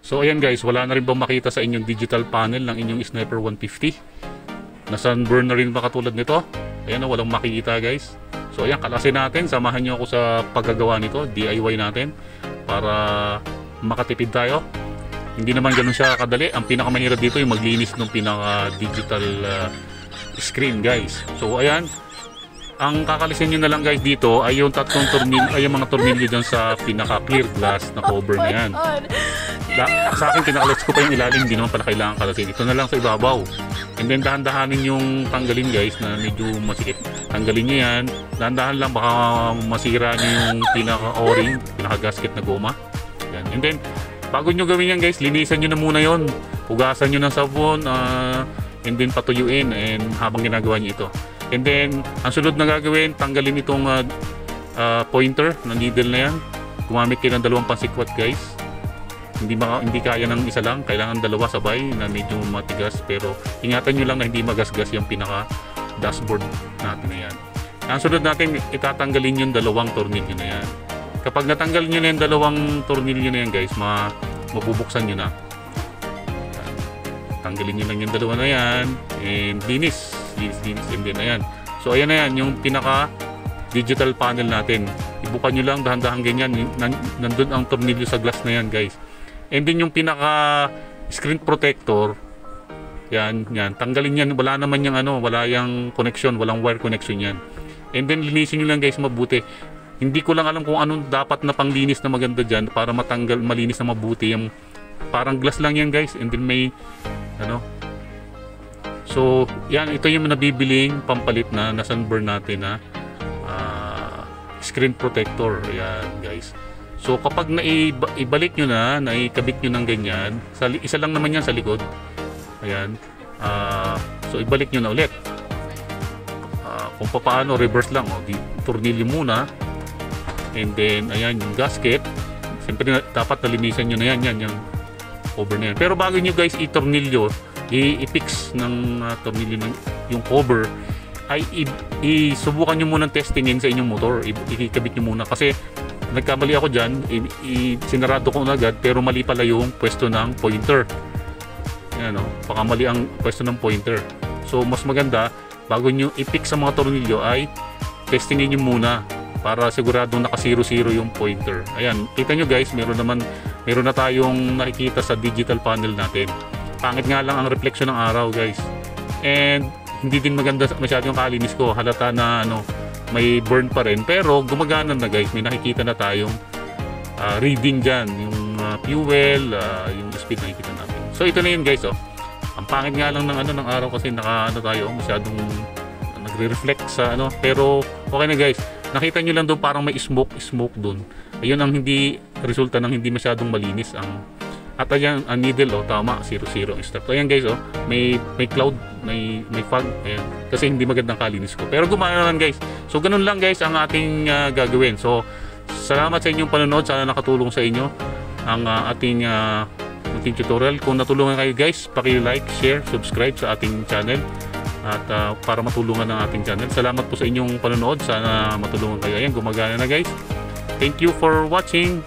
So ayan guys, wala na rin bang makita sa inyong digital panel ng inyong Sniper 150? Na sunburn na rin ba katulad nito? Ayan na, walang makikita guys. So ayan, kalasin natin, samahan nyo ako sa paggagawa nito, DIY natin, para makatipid tayo. Hindi naman ganun siya kadali. Ang pinakamahirap dito yung maglinis ng pinaka digital screen guys. So ayan, ang kakalisin nyo na lang guys dito ay yung tatlong tornilyo, ay yung mga tornilyo dyan sa pinaka clear glass na cover na yan. Sa akin kinakalis ko pa yung ilalim, hindi naman pala kailangan kalasin. Ito na lang sa ibabaw. And then dahan-dahanin yung tanggalin guys na medyo masikip. Tanggalin nyo yan. Dahan-dahan lang, baka masira nyo yung pinaka-o-ring, pinaka-gasket na goma. Yan. And then bago nyo gawin yan guys, linisan nyo na muna yon. Hugasan nyo ng sabon, and then patuyuin and habang ginagawa nyo ito. And then ang sunod na gagawin, tanggalin itong pointer na needle na yan. Gumamit kayo ng dalawang pansikwat guys. Hindi kaya ng isa lang, kailangan dalawa sabay na medyo matigas, pero ingatan nyo lang na hindi magasgas yung pinaka dashboard natin na yan. Ang sunod natin, itatanggalin yung dalawang tornilyo na yan. Kapag natanggal nyo na yung dalawang tornilyo na yan guys, mabubuksan nyo na. Tanggalin nyo lang yung dalawa na yan and linis and then ayan. So ayan na yan yung pinaka digital panel natin. Ibukan nyo lang dahan-dahan ganyan, nandun ang tornilyo sa glass na yan guys. And then yung pinaka screen protector, yan, tanggalin yan. Wala naman yung wala yung connection, walang wire connection yan. And then linisin nyo lang guys mabuti. Hindi ko lang alam kung anong dapat na panglinis na maganda dyan para matanggal, malinis na mabuti. Yung parang glass lang yan guys. And then may so yan, ito yung nabibiling pampalit na sunburn natin na screen protector. Yan guys. So kapag ibalik nyo na, naikabit nyo ng ganyan, isa lang naman yan sa likod. Ayan. So ibalik nyo na ulit. Kung paano, reverse lang. Tornilyo muna. And then, ayan yung gasket. Siyempre dapat nalinisan nyo na yan. Yung cover na yan. Pero bago nyo guys i-tornilyo, i-fix ng tornilyo ng yung cover, ay isubukan nyo muna testingin sa inyong motor. Ikikabit nyo muna. Kasi nagkamali ako dyan, sinarado ko na agad, pero mali pala yung pwesto ng pointer. Yan, baka mali ang pwesto ng pointer. So mas maganda, bago nyo i-fix sa mga tornilyo ay testingin nyo muna para siguradong naka 0-0 yung pointer. Ayan, kita nyo guys, meron na tayong nakikita sa digital panel natin. Pangit nga lang ang reflection ng araw guys. And hindi din maganda masyadong kalinis ko. Halata na may burn pa rin, pero gumagana na guys. May nakikita na tayong reading dyan, yung fuel, yung speed nakikita natin. So ito na yun guys. Ang pangit nga lang ng araw kasi tayo, masyadong nagre-reflect sa pero okay na guys. Nakita nyo lang doon parang may smoke doon. Ayun ang hindi resulta ng hindi masyadong malinis at ayan ang needle tama 0-0 ang step. So ayan guys may cloud, may fog, ayan, kasi hindi magandang kalinis ko. Pero gumana naman guys. So ganun lang guys ang ating gagawin. So salamat sa inyong panonood. Sana nakatulong sa inyo ang ating tutorial. Kung natulungan kayo guys, paki-like, share, subscribe sa ating channel at para matulungan ng ating channel. Salamat po sa inyong panonood. Sana matulungan kayo. Ayan, gumagana na guys. Thank you for watching.